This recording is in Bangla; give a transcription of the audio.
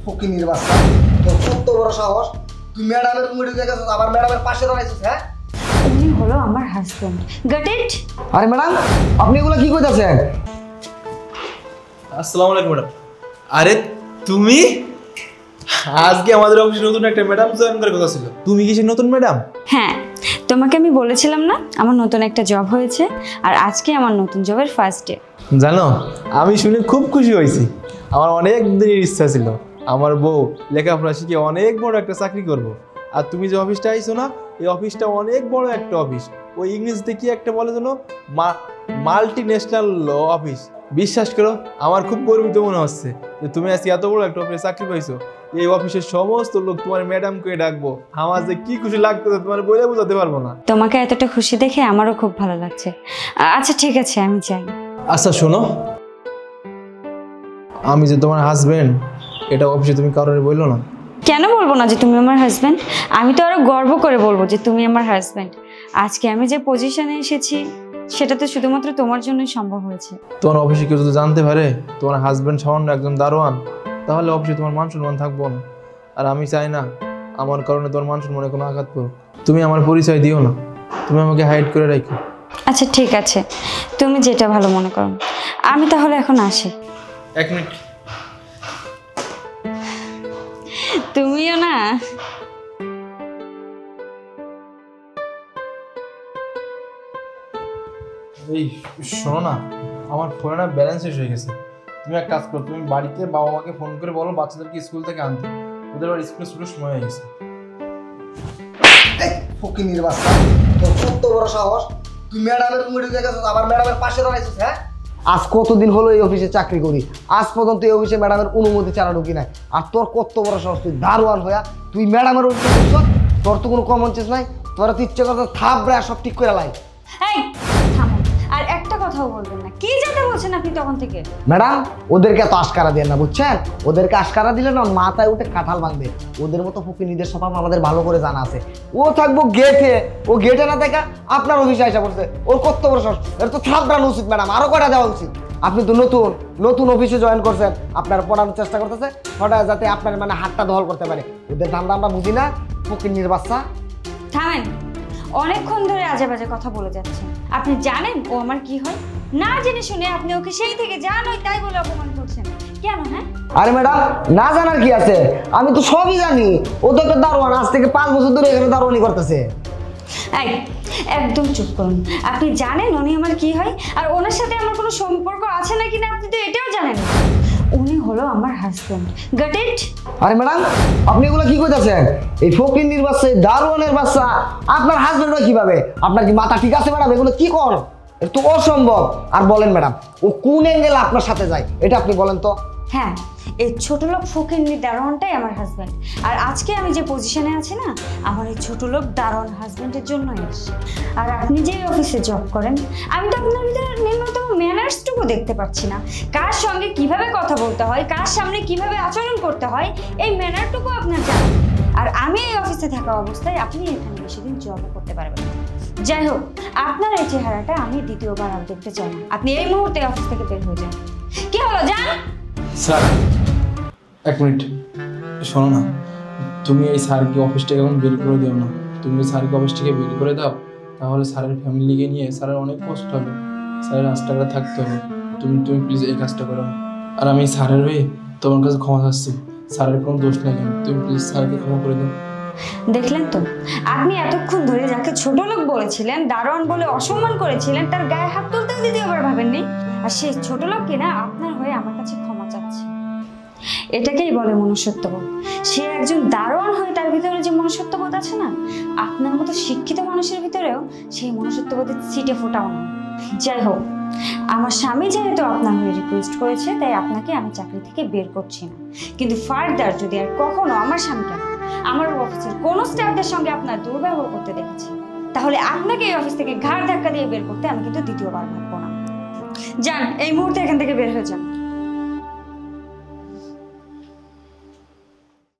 ফকিনির বাচ্চা, তোর কত বড় সাহস! তুই ম্যাডামের রুমে ঢুকে গেছিস, আবার ম্যাডামের পাশে দাঁড়াইছিস। হ্যাঁ, উনি হলো আমার হাজবেন্ড। Got it? আরে ম্যাডাম, আপনি এগুলো কি কইতাছেন? আসসালামু আলাইকুম ম্যাডাম। আরে তুমি আজকে আমাদের অফিসে নতুন একটা ম্যাডাম জয়েন করার কথা ছিল। তুমি কি সেই নতুন ম্যাডাম? হ্যাঁ, তোমাকে আমি বলেছিলাম না আমার নতুন একটা জব হয়েছে, আর আজকে আমার নতুন জবের ফার্স্ট ডে। জানো, আমি শুনে খুব খুশি হয়েছি। আমার অনেক দিনের ইচ্ছা ছিল আমার বউ লেখাপড়া শিখে অনেক বড় একটা চাকরি করব। আর তুমি যে অফিসটা আইছো না, এই অফিসটা অনেক বড় একটা অফিস। ওই ইংরেজিতে কি একটা বলে যেন, মাল্টি ন্যাশনাল অফিস। বিশ্বাস করো, আমার খুব গর্বিত মনে হচ্ছে যে তুমি আজকে এত বড় একটা অফিসে চাকরি পাইছো। এই অফিসের সমস্ত লোক তোমার ম্যাডাম করে ডাকবো। আমার যে কি খুশি লাগতেছে তোমার বলে বোঝাতে পারবো না। তোমাকে এতটা খুশি দেখে আমারও খুব ভালো লাগছে। আচ্ছা ঠিক আছে, আমি যাই। আচ্ছা শোনো, আমি যে তোমার হাজবেন্ড এটা অফিসে তুমি কারোর বললো না? কেন বলবো না যে তুমি আমার হাজবেন্ড? আমি তো আরো গর্ব করে বলবো যে তুমি আমার হাজবেন্ড। আজকে আমি যে পজিশনে এসেছি সেটা তো শুধুমাত্র তোমার জন্যই সম্ভব হয়েছে। তোমার অফিসে কেউ যদি জানতে পারে তোমার হাজবেন্ড সামান্য একজন দারোয়ান, তাহলে অফিসে তোমার মান সম্মান থাকবো না। আর আমি চাই না আমার কারণে তোমার মান সম্মানে কোনো আঘাত পড়ুক। তুমি আমার পরিচয় দিও না, তুমি আমাকে হাইড করে রাখো। আচ্ছা ঠিক আছে, তুমি যেটা ভালো মনে করো। আমি তাহলে এখন আসি। এক মিনিট। তুমিও না। এই শোনো না, আমার ফোনে না ব্যালেন্স শেষ হয়ে গেছে। তুমি এক কাজ করো, তুমি বাড়িতে বাবা মাকে ফোন করে বলো বাচ্চাদেরকে স্কুল থেকে আনতে। ওদের আবার স্কুলে ছুটির সময় হয়ে গেছে। ফকিনির বাচ্চা, তোর কত বড় সাহস! তুই ম্যাডামের রুমে ঢুকে গেছিস, আবার ম্যাডামের পাশে দাঁড়াইছিস। হ্যাঁ, আজ কতদিন হলো এই অফিসে চাকরি করি, আজ পর্যন্ত এই অফিসে ম্যাডামের অনুমতি ছাড়া ঢুকি নাই। আর তোর কত বড় সাহস! তুই দারোয়ান হইয়া তুই ম্যাডামের অফিসে ঢুকছ? তোর তো কোনো কমন সেন্স নাই। তোরা তো ইচ্ছে করতে থাপড়ে সব ঠিক করে লাই। এই থামো, আর একটা কথাও বলবেন না। কি যেতে বলছেন আপনি তখন থেকে? ম্যাডাম, ওদেরকে এত আশকারা দেন না, বুঝছেন? ওদেরকে আশকারা দিলে না মাথায় উঠে কাঁঠাল ভাঙবে। ওদের মতো ফকিনীদের স্বভাব আমাদের ভালো করে জানা আছে। ও থাকবো গেটে, ও গেটে না দেখা আপনার অফিসে আসা পড়ছে। ওর কত বড় সাহস! এর তো থাপড়ানো উচিত ম্যাডাম, আরো কটা দেওয়া উচিত। আপনি তো নতুন অফিসে জয়েন করছেন, আপনার পড়ানোর চেষ্টা করতেছে হঠাৎ যাতে আপনার মানে হাতটা দখল করতে পারে। ওদের ধান্দা আমরা বুঝি না, ফকিনীর বাচ্চা। থামেন, অনেকক্ষণ ধরে আজে বাজে কথা বলে যাচ্ছেন। আপনি জানেন ও আমার কি হয়? না জেনে শুনে আপনি ওকে সেই থেকে যা নয় তাই বলে অপমান করছেন কেন? হ্যাঁ, আরে ম্যাডাম, না জানার কি আছে? আমি তো সবই জানি। ও তো একটা দারোয়ান, আজ থেকে 5 বছর ধরে এখানে দারোয়ানি করতেছে। এই একদম চুপ করুন। আপনি জানেন উনি আমার কি হয়, আর ওনার সাথে আমার কোনো সম্পর্ক আছে নাকি না আপনি তো এটাও জানেন। উনি হলো আমার হাজবেন্ড। Got it? আরে ম্যাডাম, আপনি এগুলো কি কইতাছেন? এই ফকিন্নির বাচ্চা, দারোয়ানের বাচ্চা আপনার হাজবেন্ড হয় কিভাবে? আপনার কি মাথা ঠিক আছে ম্যাডাম? এগুলো কি কর? এটা তো অসম্ভব। আর বলেন ম্যাডাম, ও কোন অ্যাঙ্গেলে আপনার সাথে যায় এটা আপনি বলেন তো। হ্যাঁ, এই ছোট লোক ফকিন্নি দারোয়ানটাই আমার হাজব্যান্ড। আর আজকে আমি যে পজিশনে আছি না, আমার এই ছোট লোক দারোয়ান হাজব্যান্ডের জন্যই আসি। আর আপনি যে অফিসে জব করেন, আমি তো আপনার ভিতরে ন্যূনতম ম্যানার্সটুকু দেখতে পাচ্ছি না। কার সঙ্গে কিভাবে কথা বলতে হয়, কার সামনে কিভাবে আচরণ করতে হয়, এই ম্যানারটুকু আপনার জানেন। আর আমি এই অফিসে থাকা অবস্থায় আপনি এখানে বেশি দিন জবও করতে পারবেন না। যাই হোক, আপনার এই চেহারাটা আমি দ্বিতীয়বার আর দেখতে চাই না। আপনি এই মুহূর্তে অফিস থেকে বের হয়ে যান। কি হলো, যান। স্যার এক মিনিট, শোনো না, তুমি এই স্যারকে অফিস থেকে এখন বের করে দিও না। তুমি স্যারকে অফিস থেকে বের করে দাও, তাহলে স্যারের ফ্যামিলিকে নিয়ে স্যারের অনেক কষ্ট হবে, স্যারের রাস্তাটা থাকতে হবে। তুমি প্লিজ এই কাজটা করো। আর আমি স্যারের হয়ে তোমার কাছে ক্ষমা চাচ্ছি, স্যারের কোনো দোষ নেই, তুমি প্লিজ স্যারকে ক্ষমা করে দাও। দেখলেন তো, আপনি এতক্ষণ ধরে যাকে ছোট লোক বলেছিলেন, দারোয়ান বলে অসম্মান করেছিলেন, তার গায়ে হাত তুলতেও দ্বিতীয়বার ভাবেননি। আর সেই ছোট লোক কিনা আপনার হয়ে আমার কাছে ক্ষমা চাচ্ছে। এটাকেই বলে মনুষ্যত্ববোধ। সে একজন দারোয়ান হয়ে তার ভিতরে যে মনুষ্যত্ববোধ আছে না, আপনার মতো শিক্ষিত মানুষের ভিতরেও সেই মনুষ্যত্ববোধের ছিটে ফোটাও না। যাই হোক, আমার স্বামী যেহেতু আপনার হয়ে রিকোয়েস্ট করেছে, তাই আপনাকে আমি চাকরি থেকে বের করছি না। কিন্তু ফার্দার যদি আর কখনো আমার স্বামীকে আমার অফিসের কোনো স্টাফদের সঙ্গে আপনার দুর্ব্যবহার করতে দেখেছি, তাহলে আপনাকে এই অফিস থেকে ঘাড় ধাক্কা দিয়ে বের করতে আমি কিন্তু দ্বিতীয়বার ভাববো না। যান, এই মুহূর্তে এখান থেকে বের হয়ে যান।